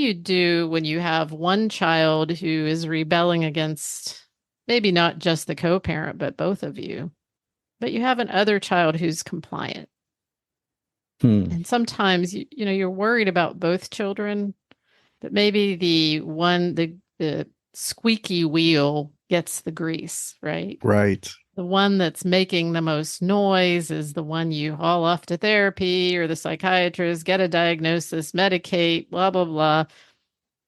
you do when you have one child who is rebelling against maybe not just the co-parent, but both of you, but you have an other child who's compliant? Hmm. And sometimes you're worried about both children, but maybe the squeaky wheel gets the grease, right? Right. The one that's making the most noise is the one you haul off to therapy or the psychiatrist, get a diagnosis, medicate, blah, blah, blah.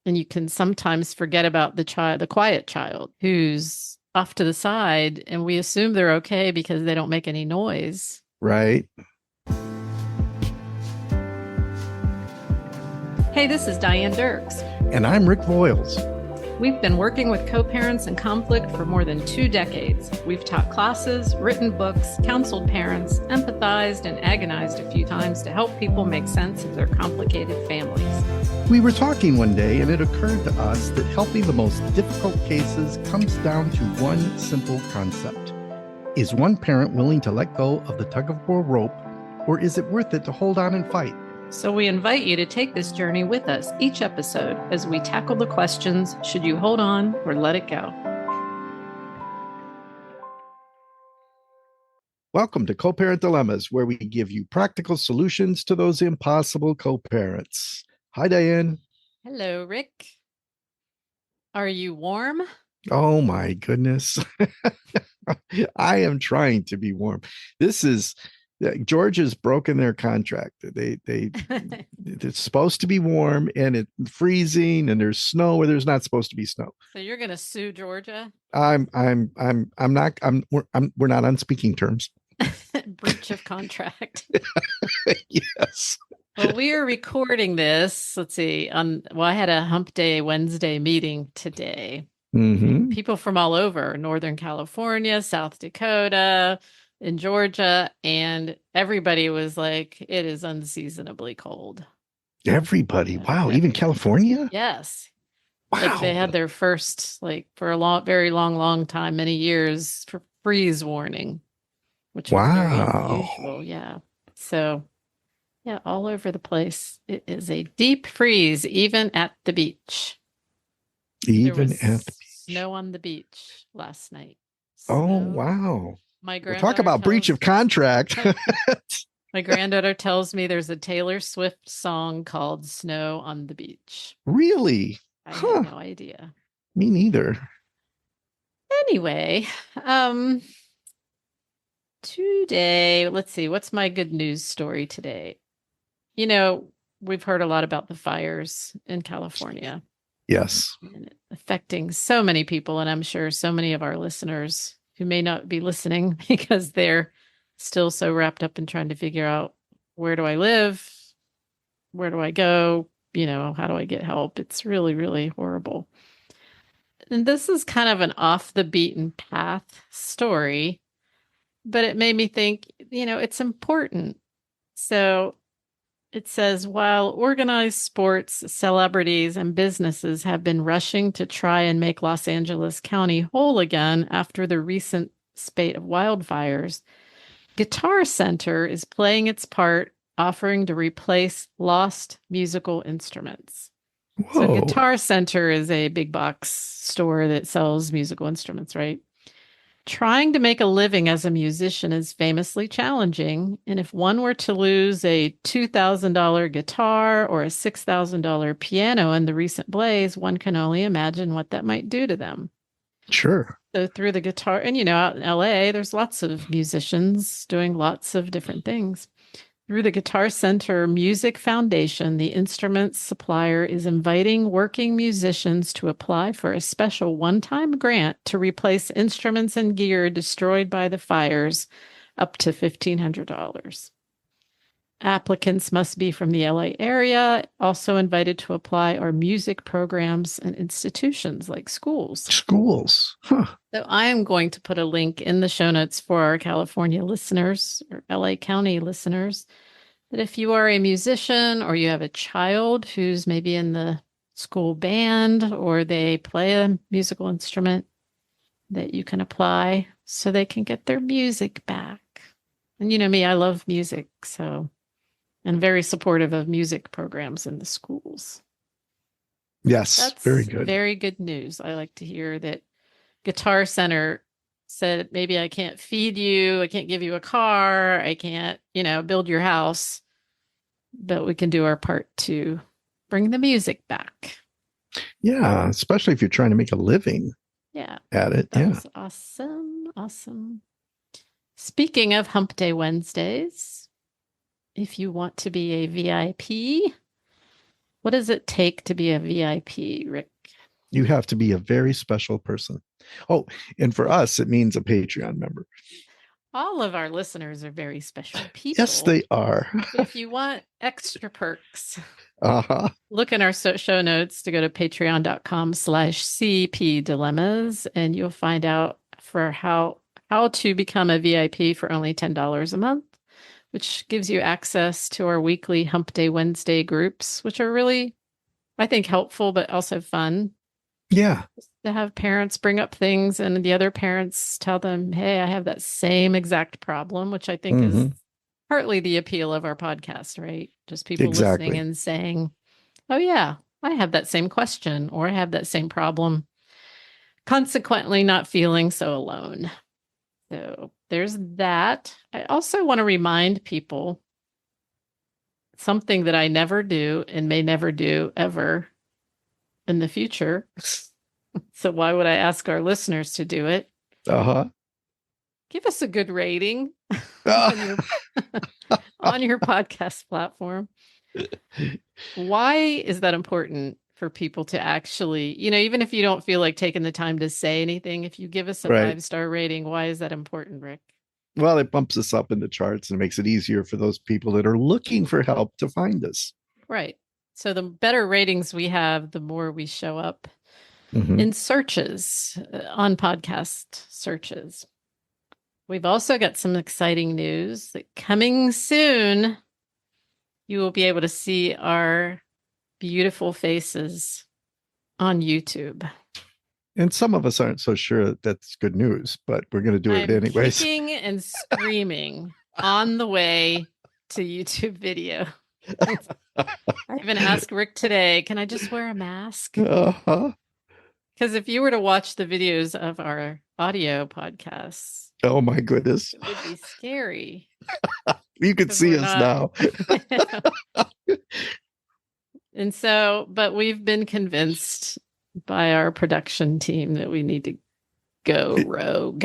And you can sometimes forget about the quiet child who's off to the side, and we assume they're okay because they don't make any noise. Right. Hey, this is Diane Dirks. And I'm Rick Voiles. We've been working with co-parents in conflict for more than 2 decades. We've taught classes, written books, counseled parents, empathized, and agonized a few times to help people make sense of their complicated families. We were talking one day, and it occurred to us that helping the most difficult cases comes down to one simple concept. Is one parent willing to let go of the tug-of-war rope, or is it worth it to hold on and fight? So we invite you to take this journey with us each episode as we tackle the questions, should you hold on or let it go? Welcome to Co-Parent Dilemmas, where we give you practical solutions to those impossible co-parents. Hi, Diane. Hello, Rick. Are you warm? Oh, my goodness. I am trying to be warm. This is Georgia's broken their contract. It's supposed to be warm and it's freezing and there's snow where there's not supposed to be snow. So you're going to sue Georgia? We're not on speaking terms. Breach of contract. Yes. Well, we are recording this. Let's see. I had a Hump Day Wednesday meeting today. Mm-hmm. People from all over, Northern California, South Dakota, in Georgia, and everybody was like, it is unseasonably cold. Everybody. Yeah, Wow. Even everybody. California? Yes. Like they Wow. had their first, like for a very long time, many years, for freeze warning, which was very Wow. unusual. Yeah. So, yeah, all over the place. It is a deep freeze, even at the beach. There Even was at the beach. snow on the beach last night. Oh, Snow. wow. My Well, talk granddaughter about breach tells of contract. my granddaughter tells me there's a Taylor Swift song called Snow on the Beach. Really? I had Huh. no idea. Me neither. Anyway, um, today, let's see, what's my good news story today? You know, we've heard a lot about the fires in California Yes. and it affecting so many people, and I'm sure so many of our listeners who may not be listening because they're still so wrapped up in trying to figure out, where do I live? Where do I go? How do I get help? It's really, really horrible. And this is kind of an off the beaten path story, but it made me think, it's important. So it says, while organized sports, celebrities, and businesses have been rushing to try and make Los Angeles County whole again after the recent spate of wildfires, Guitar Center is playing its part, offering to replace lost musical instruments. So, Whoa. Guitar Center is a big box store that sells musical instruments, right? Trying to make a living as a musician is famously challenging. And if one were to lose a $2,000 guitar or a $6,000 piano in the recent blaze, one can only imagine what that might do to them. Sure. So through the guitar, and out in LA, there's lots of musicians doing lots of different things. Through the Guitar Center Music Foundation, the instrument supplier is inviting working musicians to apply for a special one-time grant to replace instruments and gear destroyed by the fires, up to $1,500. Applicants must be from the LA area. Also invited to apply are music programs and institutions like schools. Schools. Huh. So I am going to put a link in the show notes for our California listeners or LA County listeners that if you are a musician or you have a child who's maybe in the school band or they play a musical instrument, that you can apply so they can get their music back. And you know me, I love music, so and very supportive of music programs in the schools. Yes, very That's good. very good news. I like to hear that Guitar Center said, maybe I can't feed you, I can't give you a car, I can't, build your house, but we can do our part to bring the music back. Yeah, especially if you're trying to make a living Yeah, at it. that Yeah. was awesome. Awesome. Speaking of Hump Day Wednesdays, if you want to be a VIP, what does it take to be a VIP, Rick? You have to be a very special person. Oh, and for us, it means a Patreon member. All of our listeners are very special Yes, people. they are. But if you want extra perks, Uh-huh. look in our show notes to go to patreon.com/CP dilemmas, and you'll find out for how to become a VIP for only $10 a month, which gives you access to our weekly Hump Day Wednesday groups, which are really, I think, helpful, but also fun Yeah. to have parents bring up things and the other parents tell them, hey, I have that same exact problem, which I think is Hmm. partly the appeal of our podcast, right? Just people listening Exactly. and saying, oh, yeah, I have that same question or I have that same problem. Consequently, not feeling so alone. So there's that. I also want to remind people something that I never do and may never do ever in the future. So why would I ask our listeners to do it? Uh-huh. Give us a good rating Uh, on your on your podcast platform. Why is that important for people to actually, even if you don't feel like taking the time to say anything, if you give us a right. 5-star rating, why is that important, Rick? Well, it bumps us up in the charts and makes it easier for those people that are looking for help to find us. Right. So the better ratings we have, the more we show up Hmm. in searches, on podcast searches. We've also got some exciting news that coming soon, you will be able to see our beautiful faces on YouTube. And some of us aren't so sure that's good news, but we're going to do it I'm anyways. kicking and screaming on the way to YouTube video. I even asked Rick today, can I just wear a mask? Uh-huh. Because if you were to watch the videos of our audio podcasts, Oh my goodness. it would be scary You could because we're see us not. now. And so, but we've been convinced by our production team that we need to go rogue.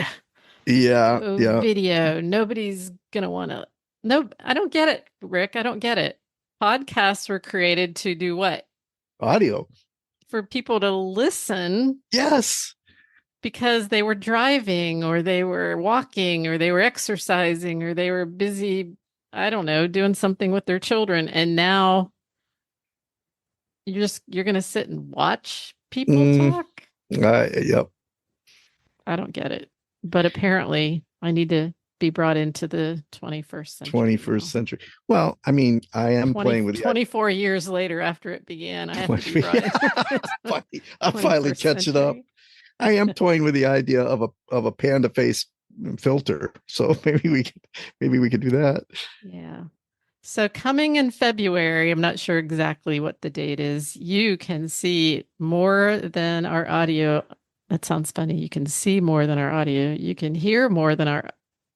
Yeah, Go yeah. video. Nobody's going to want to. No, I don't get it, Rick. I don't get it. Podcasts were created to do what? Audio. For people to listen Yes. because they were driving or they were walking or they were exercising or they were busy, I don't know, doing something with their children. And now you're going to sit and watch people Mm, talk? yep. I don't get it. But apparently I need to be brought into the 21st century 21st now. century. Well, I mean, I am 20, playing with the 24 years later after it began, I have to be brought yeah, into the I'm finally 21st catching up. century. I am toying with the idea of a panda face filter. So maybe we could do that. Yeah. So coming in February, I'm not sure exactly what the date is. You can see more than our audio. That sounds funny. You can see more than our audio. You can hear more than our,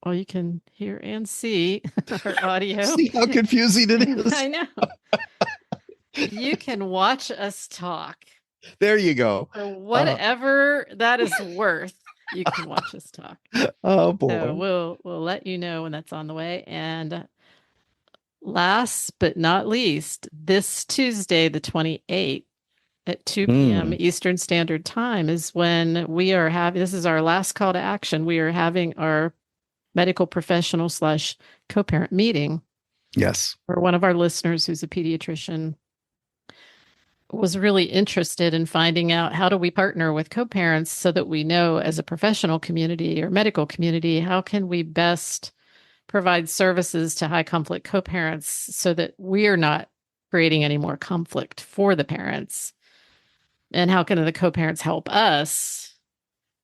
well, you can hear and see our audio. See how confusing it is. I know. You can watch us talk There you go. for Uh, whatever that is worth. You can watch us talk. oh So boy. we'll let you know when that's on the way. And last but not least, this Tuesday, the 28th at 2 p.m. Mm, Eastern Standard Time is when we are having, this is our last call to action. We are having our medical professional slash co-parent meeting yes. where one of our listeners who's a pediatrician was really interested in finding out how do we partner with co-parents so that we know as a professional community or medical community, how can we best provide services to high conflict co-parents so that we're not creating any more conflict for the parents? And how can the co-parents help us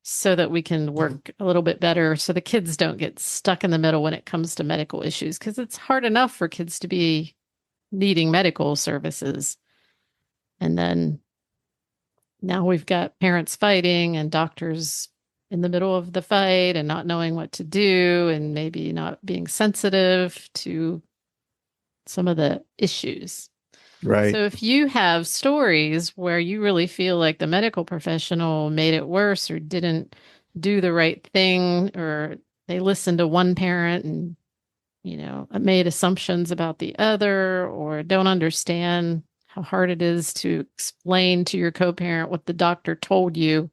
so that we can work a little bit better so the kids don't get stuck in the middle when it comes to medical issues? Because it's hard enough for kids to be needing medical services. And then Now we've got parents fighting and doctors in the middle of the fight and not knowing what to do and maybe not being sensitive to some of the issues. Right. So if you have stories where you really feel like the medical professional made it worse or didn't do the right thing, or they listened to one parent and, made assumptions about the other, or don't understand how hard it is to explain to your co-parent what the doctor told you,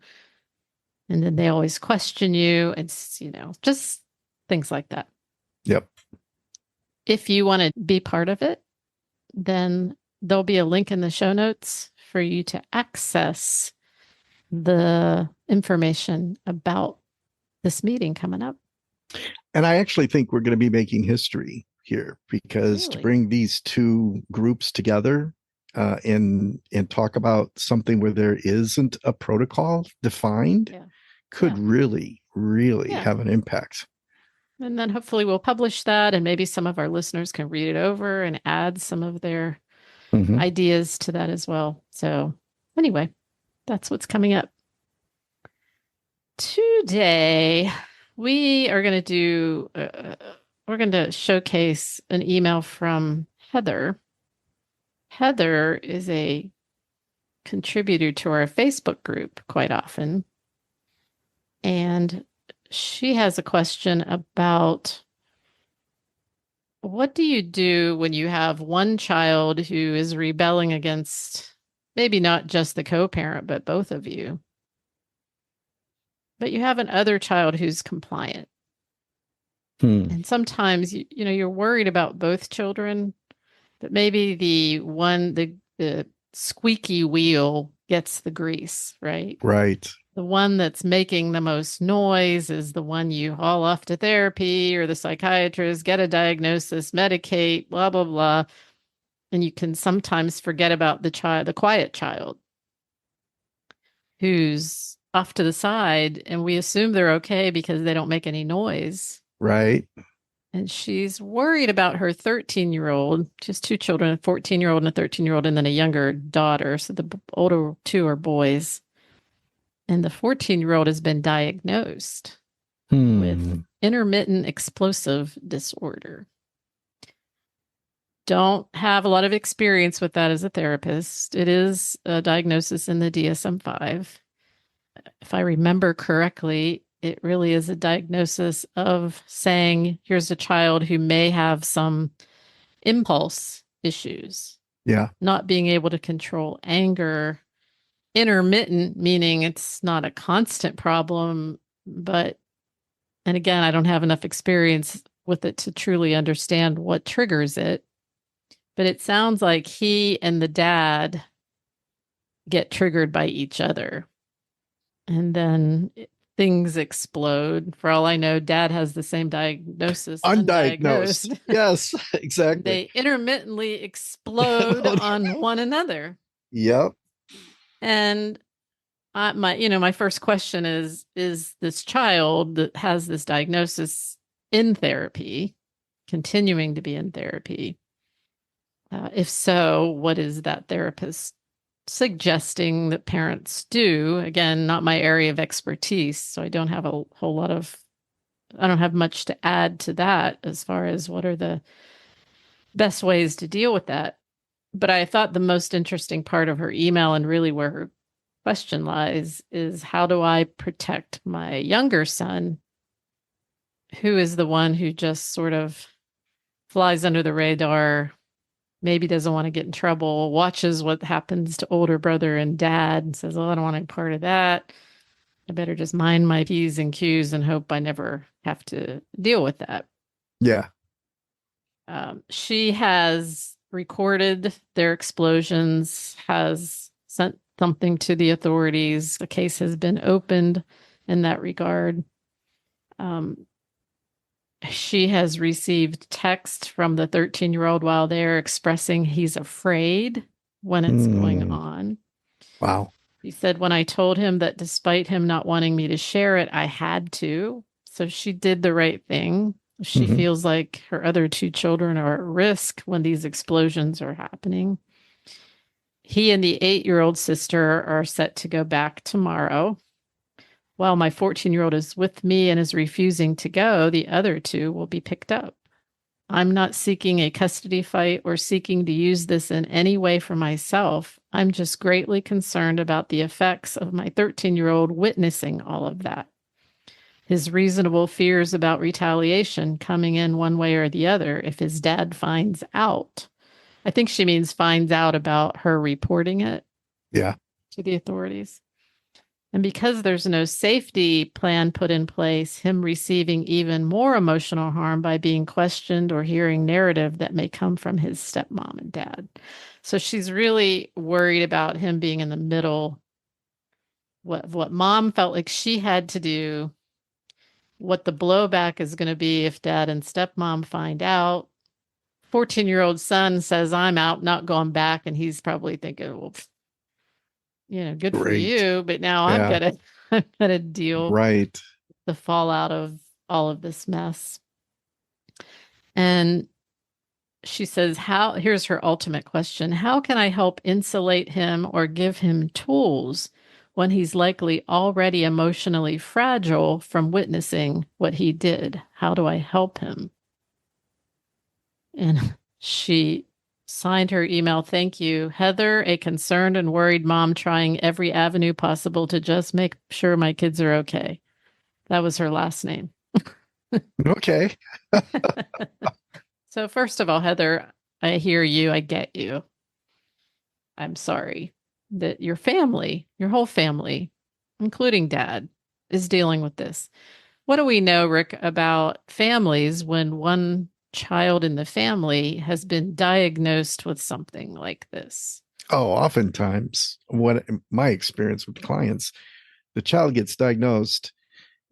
and then they always question you, it's, just things like that. Yep. If you want to be part of it, then there'll be a link in the show notes for you to access the information about this meeting coming up. And I actually think we're going to be making history here, because to Really? bring these two groups together and talk about something where there isn't a protocol defined Yeah. could Yeah. really Yeah. have an impact. And then hopefully we'll publish that, and maybe some of our listeners can read it over and add some of their Mm-hmm. ideas to that as well. So, anyway, that's what's coming up. Today, we are going to we're going to showcase an email from Heather. Heather is a contributor to our Facebook group quite often. And she has a question about, what do you do when you have one child who is rebelling against maybe not just the co-parent, but both of you? But you have another child who's compliant. And sometimes you're worried about both children, but maybe the squeaky wheel gets the grease, right? Right. The one that's making the most noise is the one you haul off to therapy or the psychiatrist, get a diagnosis, medicate, blah, blah, blah. And you can sometimes forget about the quiet child who's off to the side, and we assume they're okay because they don't make any noise. Right. And she's worried about her 13-year-old. She has two children, a 14-year-old and a 13-year-old, and then a younger daughter. So the older two are boys. And the 14-year-old has been diagnosed with intermittent explosive disorder. Don't have a lot of experience with that as a therapist. It is a diagnosis in the DSM-5. If I remember correctly, it really is a diagnosis of saying, here's a child who may have some impulse issues, Yeah. not being able to control anger, intermittent, meaning it's not a constant problem, but, and again, I don't have enough experience with it to truly understand what triggers it, but it sounds like he and the dad get triggered by each other. And then things explode. For all I know, dad has the same diagnosis, Undiagnosed. undiagnosed. Yes, And exactly. they intermittently explode on one another. Yep. And my first question is this child that has this diagnosis in therapy, continuing to be in therapy? If so, what is that therapist suggesting that parents do? Again, not my area of expertise, so I don't have I don't have much to add to that as far as what are the best ways to deal with that. But I thought the most interesting part of her email, and really where her question lies, is how do I protect my younger son, who is the one who just sort of flies under the radar, maybe doesn't want to get in trouble, watches what happens to older brother and dad, and says, "Oh, I don't want any part of that. I better just mind my P's and Q's and hope I never have to deal with that." Yeah. She has recorded their explosions, has sent something to the authorities. A case has been opened in that regard. Um, she has received text from the 13-year-old while there expressing he's afraid when it's going on. Wow. He said, when I told him that despite him not wanting me to share it, I had to. So she did the right thing. She feels like her other two children are at risk when these explosions are happening. He and the 8-year-old sister are set to go back tomorrow. While my 14-year-old is with me and is refusing to go, the other two will be picked up. I'm not seeking a custody fight or seeking to use this in any way for myself. I'm just greatly concerned about the effects of my 13-year-old witnessing all of that. His reasonable fears about retaliation coming in one way or the other if his dad finds out. I think she means finds out about her reporting it Yeah. to the authorities. And because there's no safety plan put in place, him receiving even more emotional harm by being questioned or hearing narrative that may come from his stepmom and dad. So she's really worried about him being in the middle, what mom felt like she had to do, what the blowback is going to be if dad and stepmom find out. 14-year-old son says, I'm out, not going back. And he's probably thinking, well, good for Great. you. But now I've Yeah. got to, I've got to deal Right. the fallout of all of this mess. And she says, here's her ultimate question. How can I help insulate him or give him tools when he's likely already emotionally fragile from witnessing what he did? How do I help him? And she signed her email, thank you, Heather, a concerned and worried mom trying every avenue possible to just make sure my kids are okay. That was her last name. Okay. So, first of all, Heather, I hear you. I get you. I'm sorry that your family, your whole family, including dad, is dealing with this. What do we know, Rick, about families when one child in the family has been diagnosed with something like this? Oh, oftentimes, what my experience with clients, the child gets diagnosed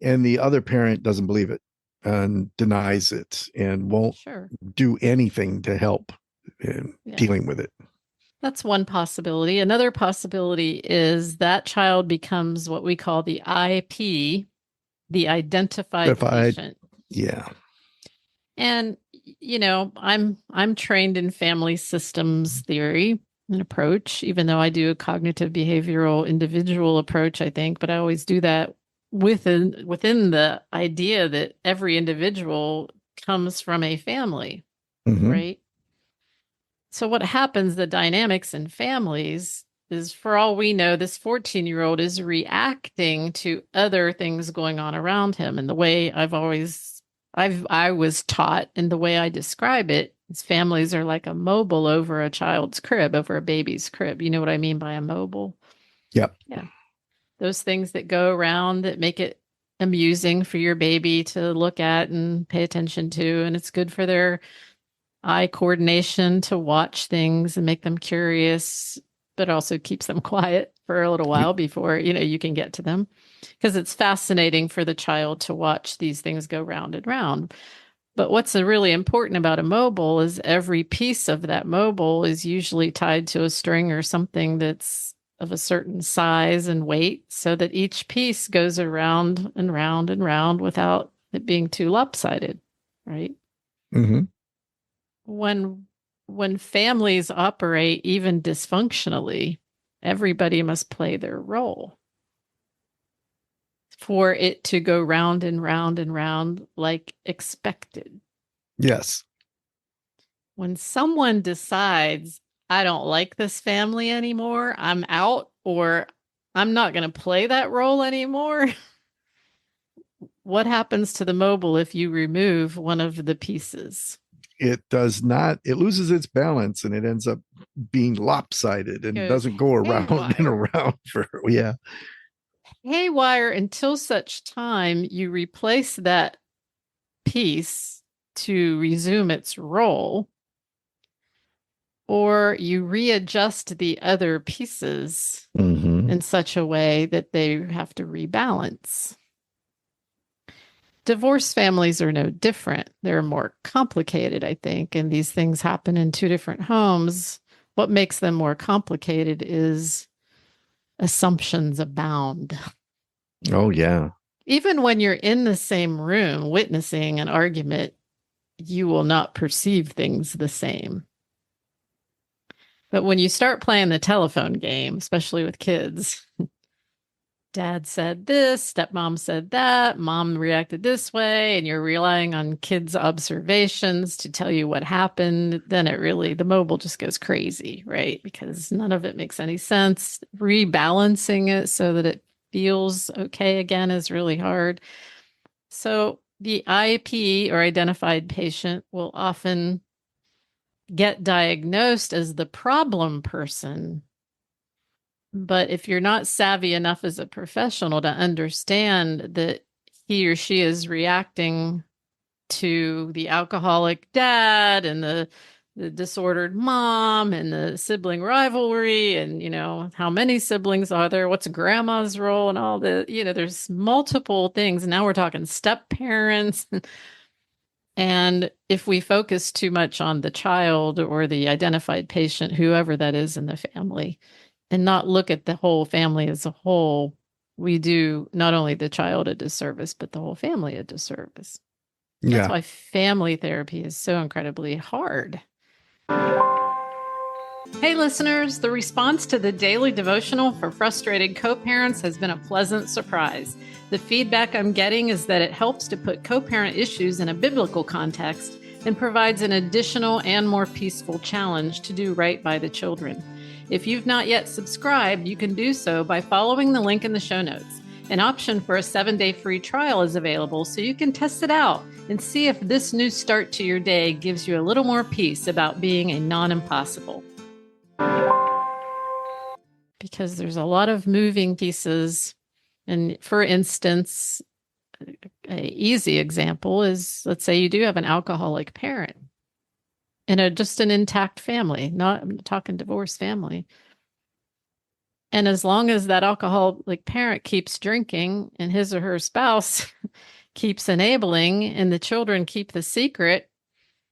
and the other parent doesn't believe it and denies it and won't Sure. do anything to help in dealing with it. That's one possibility. Another possibility is that child becomes what we call the IP, the identified patient. Yeah. And I'm trained in family systems theory and approach, even though I do a cognitive behavioral individual approach, I think, but I always do that within the idea that every individual comes from a family, right? So what happens, the dynamics in families is, for all we know, this 14-year-old is reacting to other things going on around him. And the way I was taught, and the way I describe it, is families are like a mobile over a child's crib, over a baby's crib. You know what I mean by a mobile? Yep. Yeah. Those things that go around that make it amusing for your baby to look at and pay attention to. And it's good for their eye coordination to watch things and make them curious, but also keeps them quiet for a little while before, you can get to them, because it's fascinating for the child to watch these things go round and round. But what's really important about a mobile is every piece of that mobile is usually tied to a string or something that's of a certain size and weight, so that each piece goes around and round and round without it being too lopsided, right? Mm-hmm. When families operate even dysfunctionally, everybody must play their role for it to go round and round and round like expected. Yes. When someone decides, I don't like this family anymore, I'm out, or I'm not going to play that role anymore, what happens to the mobile if you remove one of the pieces? It does not, it loses its balance and it ends up being lopsided and Goes doesn't go around and haywire. around yeah. Haywire until such time you replace that piece to resume its role, or you readjust the other pieces in such a way that they have to rebalance. Divorce families are no different. They're more complicated, I think, and these things happen in two different homes. What makes them more complicated is assumptions abound. Oh, yeah. Even when you're in the same room witnessing an argument, you will not perceive things the same. But when you start playing the telephone game, especially with kids, dad said this, stepmom said that, mom reacted this way, and you're relying on kids' observations to tell you what happened, then the mobile just goes crazy, right? Because none of it makes any sense. Rebalancing it so that it feels okay again is really hard. So the IEP or identified patient will often get diagnosed as the problem person. But if you're not savvy enough as a professional to understand that he or she is reacting to the alcoholic dad and the disordered mom and the sibling rivalry and how many siblings are there, what's grandma's role and all there's multiple things. Now we're talking step parents. And if we focus too much on the child or the identified patient, whoever that is in the family, and not look at the whole family as a whole, we do not only the child a disservice, but the whole family a disservice. That's Yeah. why family therapy is so incredibly hard. Hey, listeners, the response to the daily devotional for frustrated co parents has been a pleasant surprise. The feedback I'm getting is that it helps to put co parent issues in a biblical context and provides an additional and more peaceful challenge to do right by the children. If you've not yet subscribed, you can do so by following the link in the show notes. An option for a 7-day free trial is available so you can test it out and see if this new start to your day gives you a little more peace about being a non-impossible. Because there's a lot of moving pieces. And for instance, an easy example is, let's say you do have an alcoholic parent in just an intact family, I'm talking divorced family. And as long as that alcoholic parent keeps drinking and his or her spouse keeps enabling and the children keep the secret,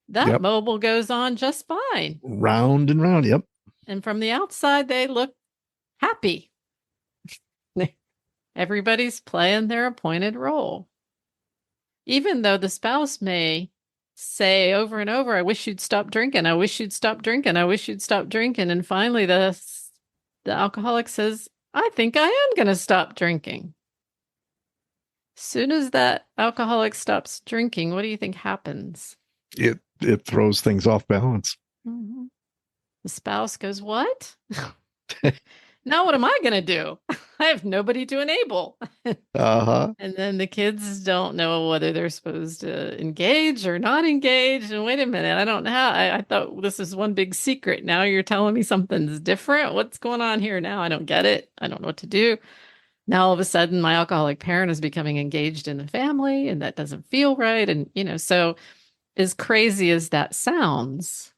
that Yep. mobile goes on just fine. Round and round. Yep. And from the outside, they look happy. Everybody's playing their appointed role. Even though the spouse may say over and over, I wish you'd stop drinking. I wish you'd stop drinking. I wish you'd stop drinking. And finally, the alcoholic says, I think I am going to stop drinking. Soon as that alcoholic stops drinking, what do you think happens? It throws things off balance. Mm-hmm. The spouse goes, what? Now what am I going to do? I have nobody to enable. Uh-huh. And then the kids don't know whether they're supposed to engage or not engage. And wait a minute, I don't know how. I thought this is one big secret. Now you're telling me something's different. What's going on here now? I don't get it. I don't know what to do. Now all of a sudden my alcoholic parent is becoming engaged in the family and that doesn't feel right. And, so as crazy as that sounds,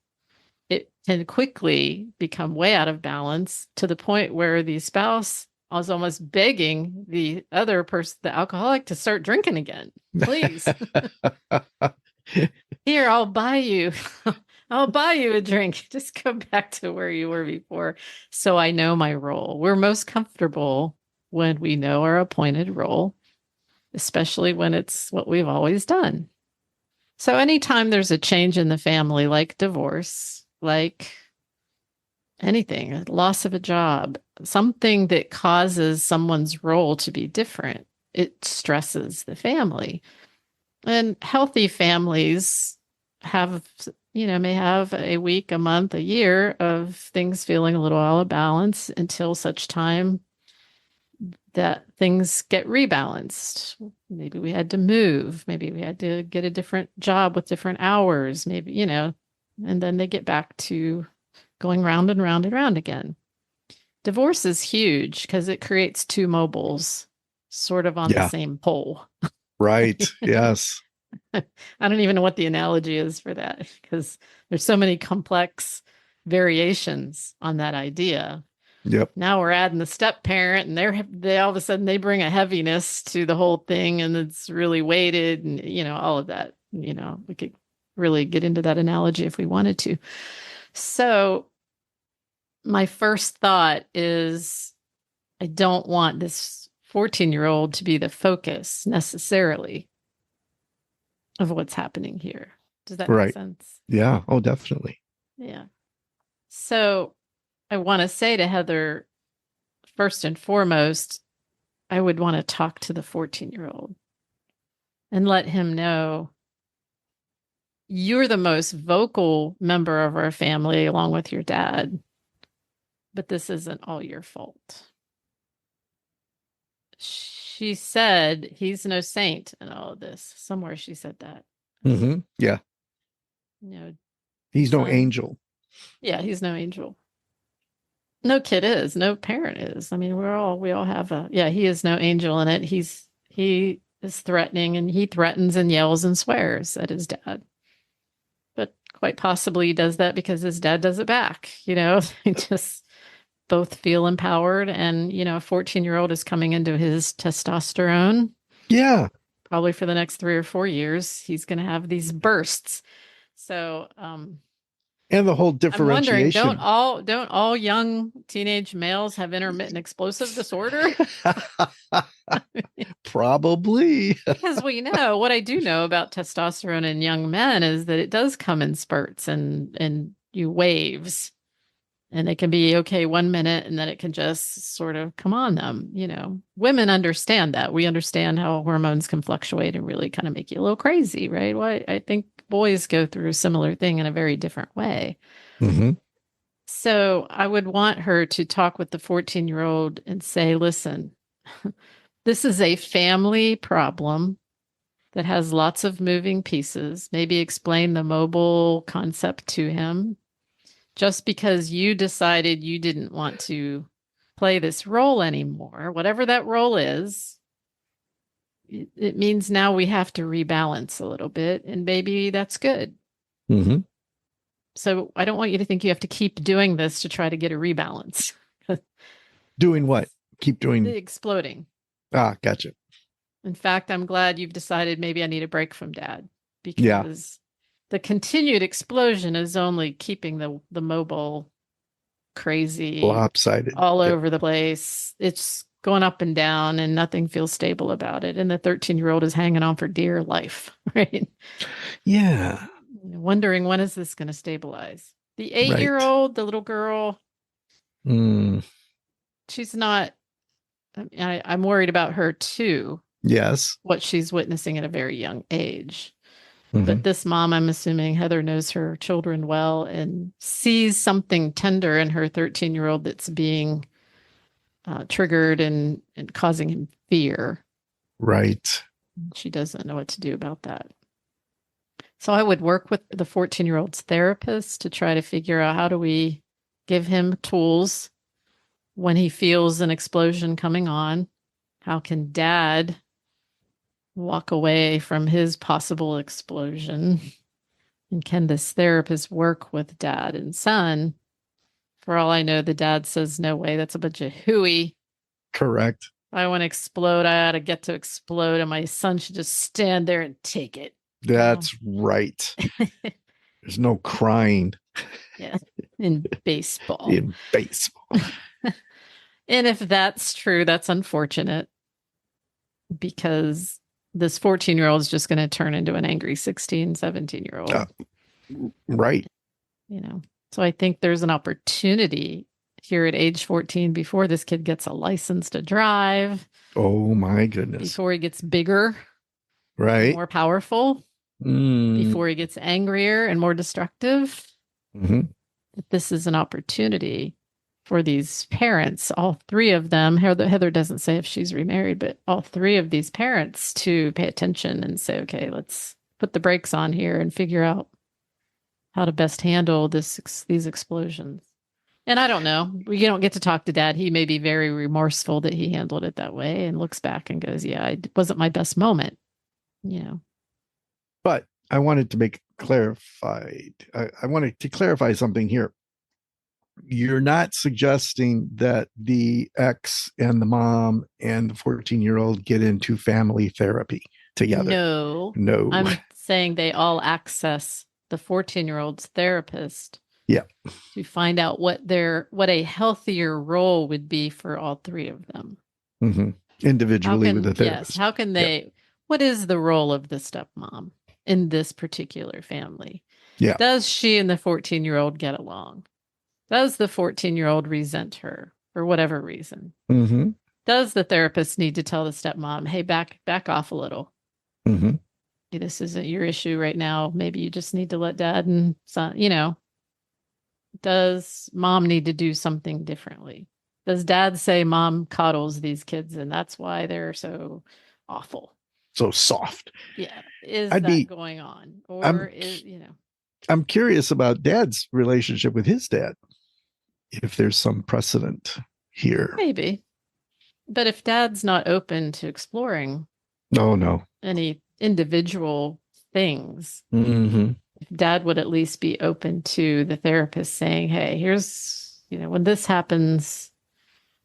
it can quickly become way out of balance to the point where the spouse was almost begging the other person, the alcoholic, to start drinking again. Please. Here, I'll buy you. I'll buy you a drink. Just go back to where you were before. So I know my role. We're most comfortable when we know our appointed role, especially when it's what we've always done. So anytime there's a change in the family, like divorce, like anything, loss of a job, something that causes someone's role to be different, it stresses the family. And healthy families may have a week, a month, a year of things feeling a little out of balance until such time that things get rebalanced. Maybe we had to move. Maybe we had to get a different job with different hours, maybe, and then they get back to going round and round and round again. Divorce is huge because it creates two mobiles sort of on the same pole. Right. Yes. I don't even know what the analogy is for that because there's so many complex variations on that idea. Yep. Now we're adding the step parent and they all of a sudden they bring a heaviness to the whole thing and it's really weighted and all of that. We could really get into that analogy if we wanted to. So my first thought is I don't want this 14-year-old to be the focus necessarily of what's happening here. Does that make sense? Yeah. Oh, definitely. Yeah. So I want to say to Heather, first and foremost, I would want to talk to the 14-year-old and let him know you're the most vocal member of our family, along with your dad, but this isn't all your fault. She said he's no saint in all of this. Somewhere she said that. Yeah. You know, He's no son. angel. Yeah, he's no angel. No kid is, no parent is. I mean, we all have he is no angel in it. He is threatening, and he threatens and yells and swears at his dad. But quite possibly he does that because his dad does it back. They just both feel empowered. And, a 14-year-old is coming into his testosterone. Yeah. Probably for the next 3 or 4 years, he's going to have these bursts. So, and the whole I'm wondering, differentiation. don't all young teenage males have intermittent explosive disorder? Probably. Because we know what I do know about testosterone in young men is that it does come in spurts and you waves, and it can be okay 1 minute and then it can just sort of come on them. Women understand that. We understand how hormones can fluctuate and really kind of make you a little crazy, right? Well, I think boys go through a similar thing in a very different way. So I would want her to talk with the 14-year-old and say, listen, this is a family problem that has lots of moving pieces. Maybe explain the mobile concept to him. Just because you decided you didn't want to play this role anymore, whatever that role is, it means now we have to rebalance a little bit, and maybe that's good. So I don't want you to think you have to keep doing this to try to get a rebalance. Doing what? Keep doing the exploding. Gotcha. In fact, I'm glad you've decided maybe I need a break from dad, because the continued explosion is only keeping the mobile crazy, lopsided, all over the place. It's going up and down and nothing feels stable about it. And the 13-year-old is hanging on for dear life, right? Yeah. Wondering, when is this going to stabilize? The 8-year-old, the little girl, she's not, I'm worried about her too. Yes. What she's witnessing at a very young age. But this mom, I'm assuming Heather knows her children well and sees something tender in her 13-year-old that's being triggered and causing him fear. Right. She doesn't know what to do about that. So I would work with the 14-year-old's therapist to try to figure out, how do we give him tools when he feels an explosion coming on? How can dad walk away from his possible explosion? And can this therapist work with dad and son? For all I know, the dad says, no way, that's a bunch of hooey. Correct. I want to explode. I ought to get to explode. And my son should just stand there and take it. That's right. There's no crying. Yeah. In baseball. In baseball. And if that's true, that's unfortunate, because this 14-year-old is just going to turn into an angry 16, 17-year-old. Right. So I think there's an opportunity here at age 14, before this kid gets a license to drive. Oh my goodness. Before he gets bigger. Right. More powerful. Before he gets angrier and more destructive. This is an opportunity for these parents, all three of them. Heather doesn't say if she's remarried, but all three of these parents to pay attention and say, okay, let's put the brakes on here and figure out how to best handle these explosions. And I don't know. We don't get to talk to dad. He may be very remorseful that he handled it that way and looks back and goes, yeah, it wasn't my best moment. But I wanted to make clarified. I wanted to clarify something here. You're not suggesting that the ex and the mom and the 14-year-old get into family therapy together. No. I'm saying they all access the 14-year-old's therapist. Yeah. To find out what a healthier role would be for all three of them. Individually with the therapist. Yes. How can they, what is the role of the stepmom in this particular family? Yeah. Does she and the 14-year-old get along? Does the 14-year-old resent her for whatever reason? Mm-hmm. Does the therapist need to tell the stepmom, hey, back off a little? Mm-hmm. This isn't your issue right now. Maybe you just need to let dad and son, does mom need to do something differently? Does dad say mom coddles these kids and that's why they're so awful? So soft. Yeah. Is I'd that be. going on? Or I'm. I'm curious about Dad's relationship with his dad. If there's some precedent here. maybe. But if dad's not open to exploring Oh no. any individual things, Mm-hmm. dad would at least be open to the therapist saying, hey, here's, when this happens,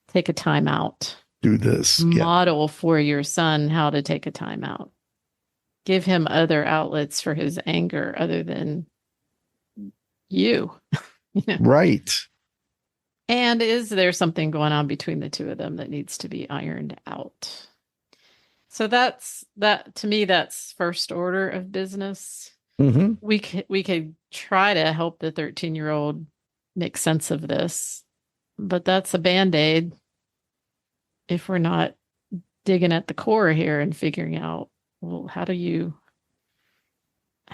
take a time out. Do this. Yeah. Model for your son how to take a time out. Give him other outlets for his anger other than you. Right. And is there something going on between the two of them that needs to be ironed out? So that's that to me, that's first order of business. Mm-hmm. We could try to help the 13-year-old make sense of this, but that's a band-aid if we're not digging at the core here and figuring out, well, how do you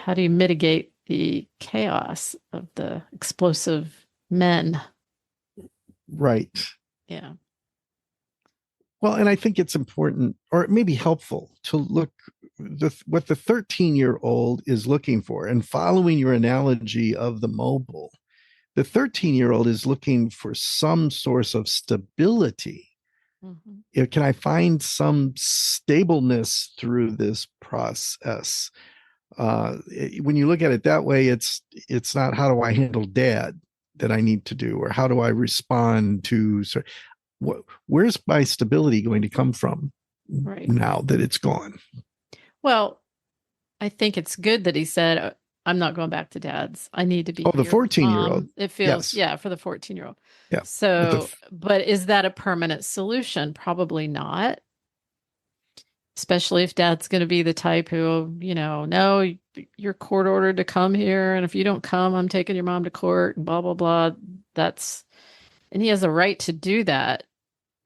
mitigate the chaos of the explosive men? Right. Yeah. Well, and I think it's important, or it may be helpful, to look what the 13-year-old is looking for. And following your analogy of the mobile, the 13-year-old is looking for some source of stability. Mm-hmm. Can I find some stableness through this process? When you look at it that way, it's not how do I handle dad that I need to do, or how do I respond to. So, where's my stability going to come from Right. now that it's gone? Well, I think it's good that he said, I'm not going back to dad's. I need to be Oh, the here with 14-year-old. mom. It feels, Yes. yeah, for the 14-year-old. Yeah. So, but is that a permanent solution? Probably not. Especially if dad's going to be the type who, no, you're court ordered to come here. And if you don't come, I'm taking your mom to court and blah, blah, blah. And he has a right to do that.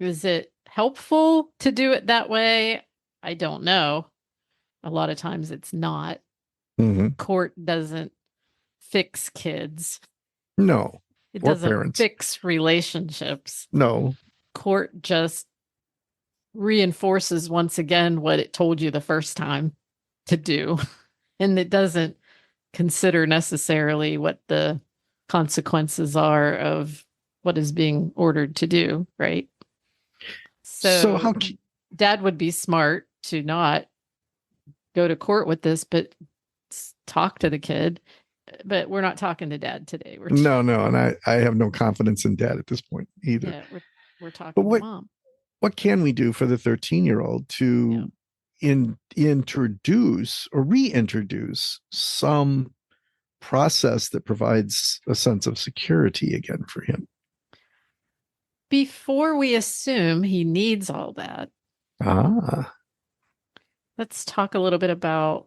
Is it helpful to do it that way? I don't know. A lot of times it's not. Mm-hmm. Court doesn't fix kids. No. It Or doesn't parents. fix relationships. No. Court just reinforces once again what it told you the first time to do. And it doesn't consider necessarily what the consequences are of what is being ordered to do, right? So how dad would be smart to not go to court with this, but talk to the kid. But we're not talking to dad today. No, and I have no confidence in dad at this point either. Yeah, we're talking to mom. What can we do for the 13-year-old to introduce or reintroduce some process that provides a sense of security again for him? Before we assume he needs all that, let's talk a little bit about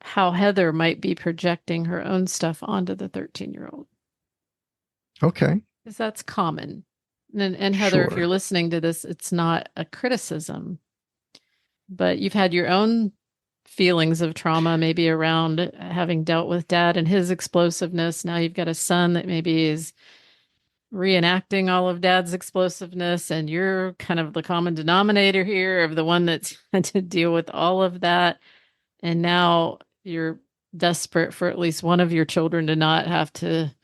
how Heather might be projecting her own stuff onto the 13-year-old. Okay. Because that's common. And Heather, if you're listening to this, it's not a criticism, but you've had your own feelings of trauma, maybe around having dealt with dad and his explosiveness. Now you've got a son that maybe is reenacting all of dad's explosiveness, and you're kind of the common denominator here of the one that's had to deal with all of that. And now you're desperate for at least one of your children to not have to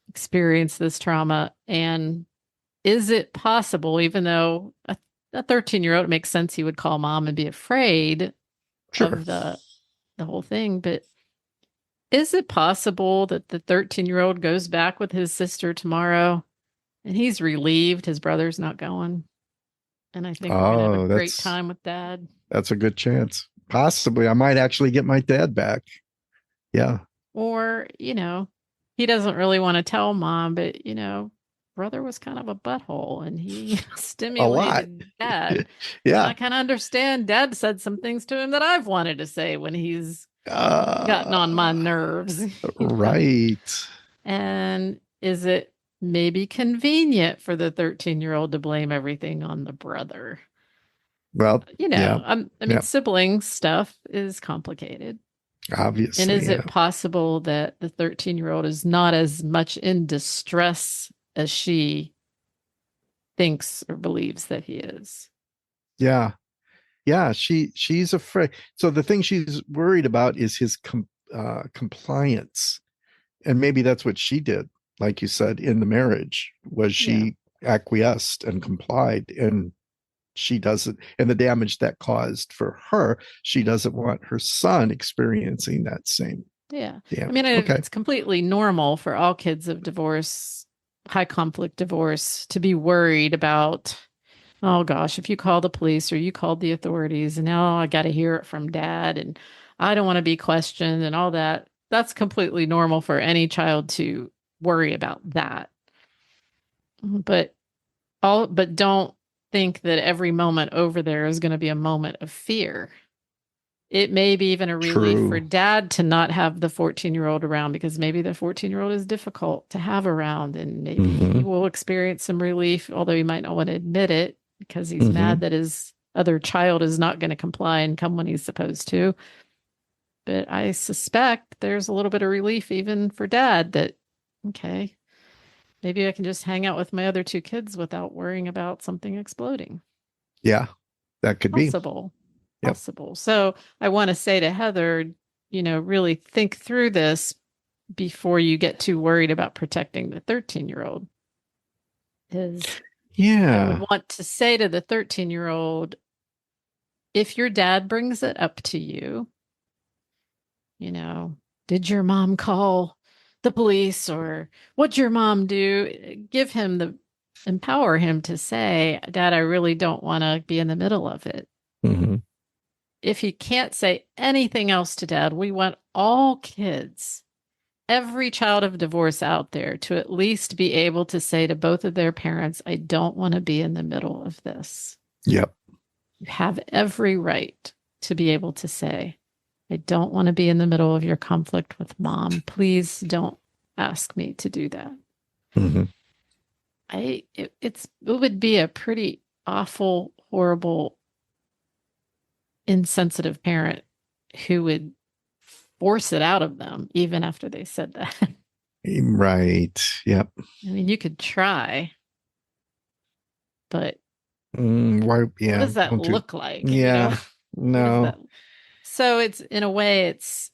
experience this trauma. And is it possible, even though a 13-year-old, it makes sense he would call mom and be afraid of the whole thing, but is it possible that the 13-year-old goes back with his sister tomorrow and he's relieved his brother's not going? And I think we're going to have a great time with dad. That's a good chance. Possibly. I might actually get my dad back. Yeah. Or, he doesn't really want to tell mom, but, brother was kind of a butthole and he stimulated dad. Yeah. And I kind of understand dad said some things to him that I've wanted to say when he's gotten on my nerves. Right. And is it maybe convenient for the 13-year-old to blame everything on the brother. Well, yeah, I mean, yeah, sibling stuff is complicated. And obviously, is yeah. it possible that the 13-year-old is not as much in distress as she thinks or believes that he is? Yeah. Yeah, she's afraid. So the thing she's worried about is his compliance, and maybe that's what she did. Like you said, in the marriage, was Yeah. she acquiesced and complied, and she doesn't, and the damage that caused for her, she doesn't want her son experiencing that same Yeah. I mean, damage. Okay. it's completely normal for all kids of divorce, high conflict divorce, to be worried about, oh gosh, if you call the police or you called the authorities and now I got to hear it from dad and I don't want to be questioned and all that. That's completely normal for any child to worry about that. But but don't think that every moment over there is going to be a moment of fear. It may be even a relief for True. dad to not have the 14-year-old around because maybe the 14-year-old is difficult to have around and maybe he Mm-hmm. will experience some relief, although he might not want to admit it because he's Mm-hmm. mad that his other child is not going to comply and come when he's supposed to. But I suspect there's a little bit of relief even for dad that, okay, maybe I can just hang out with my other two kids without worrying about something exploding. Yeah, that could be. Possible. Yep. Possible. So I want to say to Heather, really think through this before you get too worried about protecting the 13-year-old. Is I would Yeah. want to say to the 13-year-old, if your dad brings it up to you, you know, did your mom call the police or what'd your mom do? Empower him to say, Dad, I really don't want to be in the middle of it. Mm-hmm. If he can't say anything else to dad, we want all kids, every child of divorce out there, to at least be able to say to both of their parents, I don't want to be in the middle of this. Yep. You have every right to be able to say, I don't want to be in the middle of your conflict with mom. Please don't ask me to do that. Mm-hmm. It would be a pretty awful, horrible, insensitive parent who would force it out of them even after they said that. Right. Yep. I mean, you could try, but Why? what Yeah. does that Don't you? look like? Yeah. What is No. that? So it's in a way, it's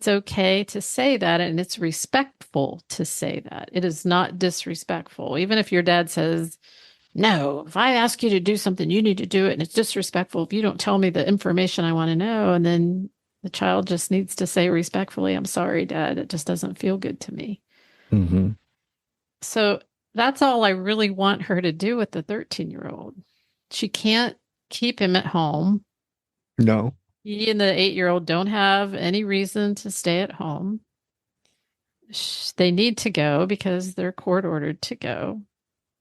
okay to say that, and it's respectful to say that. It is not disrespectful. Even if your dad says, no, if I ask you to do something, you need to do it, and it's disrespectful if you don't tell me the information I want to know. And then the child just needs to say respectfully, I'm sorry, Dad. It just doesn't feel good to me. Mm-hmm. So that's all I really want her to do with the 13-year-old. She can't keep him at home. No. He and the 8-year-old don't have any reason to stay at home. They need to go because they're court ordered to go.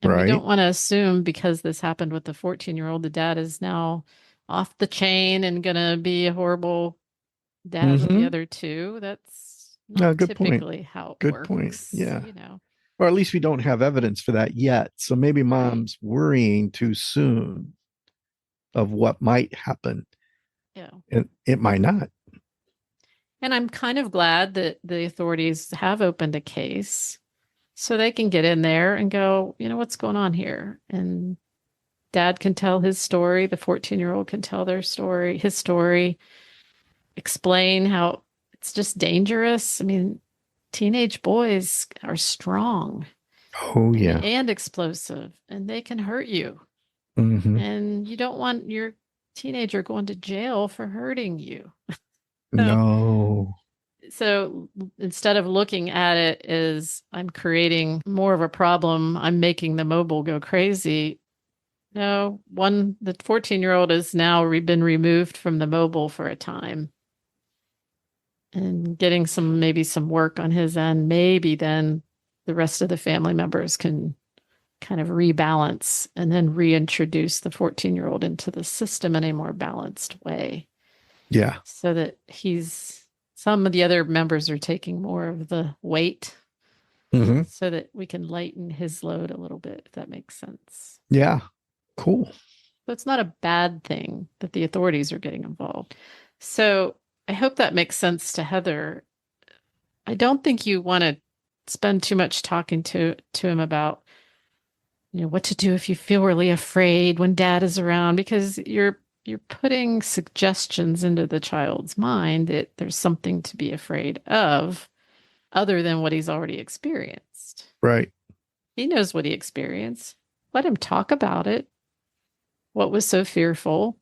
And we Right. don't want to assume because this happened with the 14-year-old, the dad is now off the chain and going to be a horrible dad with the Mm-hmm. other two. That's No, not good point. typically how it Good point. works. Yeah. Or at least we don't have evidence for that yet. So maybe Right. mom's worrying too soon of what might happen. Yeah. And it might not. And I'm kind of glad that the authorities have opened a case so they can get in there and go, what's going on here? And dad can tell his story. The 14-year-old can tell his story, explain how it's just dangerous. I mean, teenage boys are strong Oh, yeah. and explosive, and they can hurt you. Mm-hmm. And you don't want your teenager going to jail for hurting you. So, No. so instead of looking at it as I'm creating more of a problem, I'm making the mobile go crazy. No, the 14-year-old has now been removed from the mobile for a time and getting maybe some work on his end. Maybe then the rest of the family members can kind of rebalance and then reintroduce the 14-year-old into the system in a more balanced way Yeah. so that some of the other members are taking more of the weight Hmm. so that we can lighten his load a little bit, if that makes sense. Yeah. Cool. So it's not a bad thing that the authorities are getting involved. So I hope that makes sense to Heather. I don't think you want to spend too much talking to him about, what to do if you feel really afraid when dad is around, because you're putting suggestions into the child's mind that there's something to be afraid of other than what he's already experienced. Right. He knows what he experienced. Let him talk about it. What was so fearful?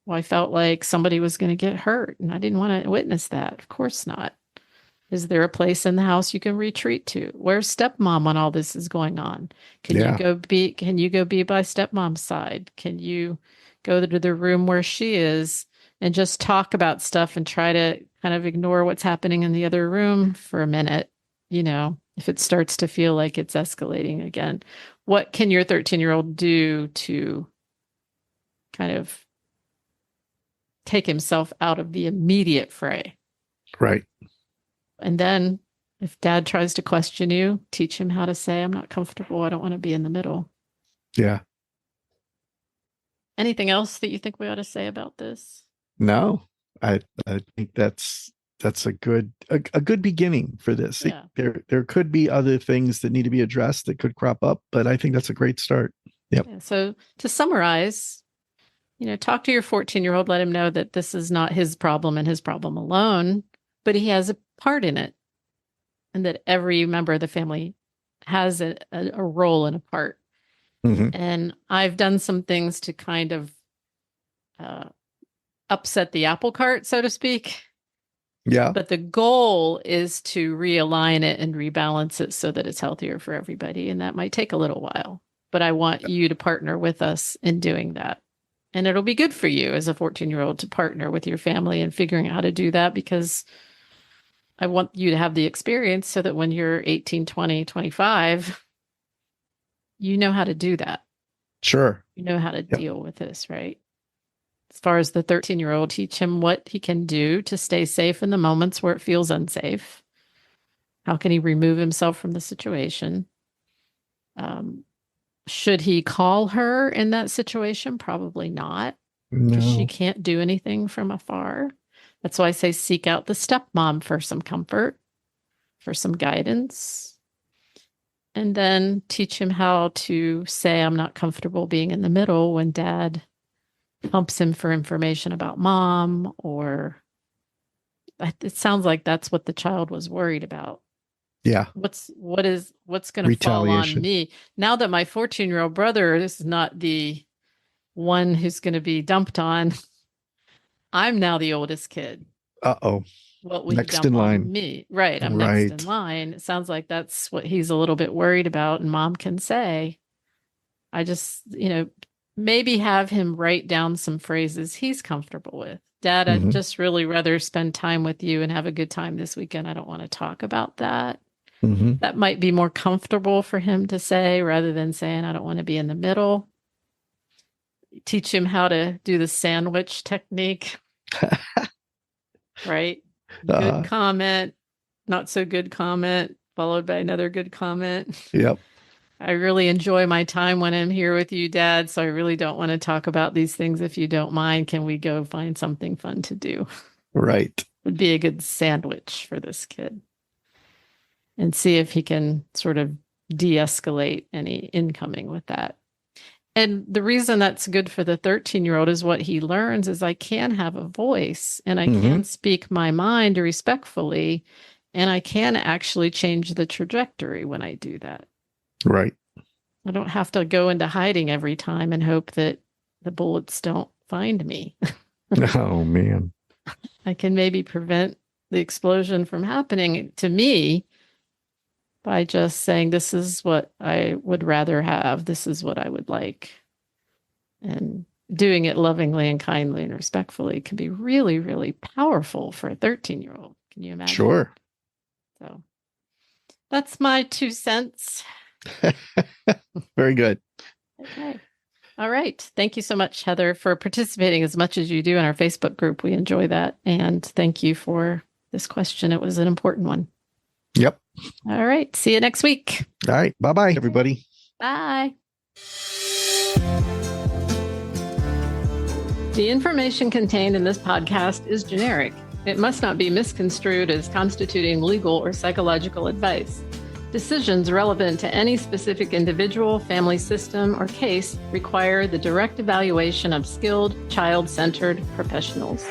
Well, I felt like somebody was going to get hurt, and I didn't want to witness that. Of course not. Is there a place in the house you can retreat to? Where's stepmom when all this is going on? Yeah. Can you go be by stepmom's side? Can you go to the room where she is and just talk about stuff and try to kind of ignore what's happening in the other room for a minute? If it starts to feel like it's escalating again, what can your 13-year-old do to kind of take himself out of the immediate fray? Right. And then if dad tries to question you, teach him how to say, I'm not comfortable. I don't want to be in the middle. Yeah. Anything else that you think we ought to say about this? No, I think that's a good beginning for this. Yeah. There could be other things that need to be addressed that could crop up, but I think that's a great start. Yep. Yeah. So to summarize, talk to your 14-year-old, let him know that this is not his problem and his problem alone, but he has a part in it, and that every member of the family has a role and a part. Hmm. And I've done some things to kind of uh, upset the apple cart, so to speak. Yeah. But the goal is to realign it and rebalance it so that it's healthier for everybody. And that might take a little while, but I want you to partner with us in doing that. And it'll be good for you as a 14-year-old to partner with your family in figuring out how to do that, because I want you to have the experience so that when you're 18, 20, 25, you know how to do that. Sure. You know how to Yep. deal with this, right? As far as the 13-year-old, teach him what he can do to stay safe in the moments where it feels unsafe. How can he remove himself from the situation? Um, should he call her in that situation? Probably not, because she No. can't do anything from afar. That's why I say seek out the stepmom for some comfort, for some guidance, and then teach him how to say, I'm not comfortable being in the middle when dad pumps him for information about mom, or it sounds like that's what the child was worried about. Yeah. What's going to fall on Retaliation. me now that my 14-year-old brother is not the one who's going to be dumped on? I'm now the oldest kid. Uh-oh. What will he Next in dump on line. me? Right, I'm next in Right. line. It sounds like that's what he's a little bit worried about, and mom can say, I just, maybe have him write down some phrases he's comfortable with. Dad, I'd Hmm. just really rather spend time with you and have a good time this weekend. I don't want to talk about that. Hmm. That might be more comfortable for him to say rather than saying, I don't want to be in the middle. Teach him how to do the sandwich technique, right? Good uh, comment, not so good comment, followed by another good comment. yep. I really enjoy my time when I'm here with you, Dad. So I really don't want to talk about these things. If you don't mind, can we go find something fun to do? Right. Would be a good sandwich for this kid, and see if he can sort of de escalate any incoming with that. And the reason that's good for the 13-year-old is what he learns is I can have a voice and I Hmm. can speak my mind respectfully, and I can actually change the trajectory when I do that. Right. I don't have to go into hiding every time and hope that the bullets don't find me. Oh man. I can maybe prevent the explosion from happening to me by just saying, this is what I would rather have. This is what I would like. And doing it lovingly and kindly and respectfully can be really, really powerful for a 13-year-old. Can you imagine? Sure. So that's my 2 cents. Very good. Okay. All right. Thank you so much, Heather, for participating as much as you do in our Facebook group. We enjoy that. And thank you for this question. It was an important one. Yep. All right. See you next week. All right. Bye-bye, everybody. Bye. The information contained in this podcast is generic. It must not be misconstrued as constituting legal or psychological advice. Decisions relevant to any specific individual, family system, or case require the direct evaluation of skilled, child-centered professionals.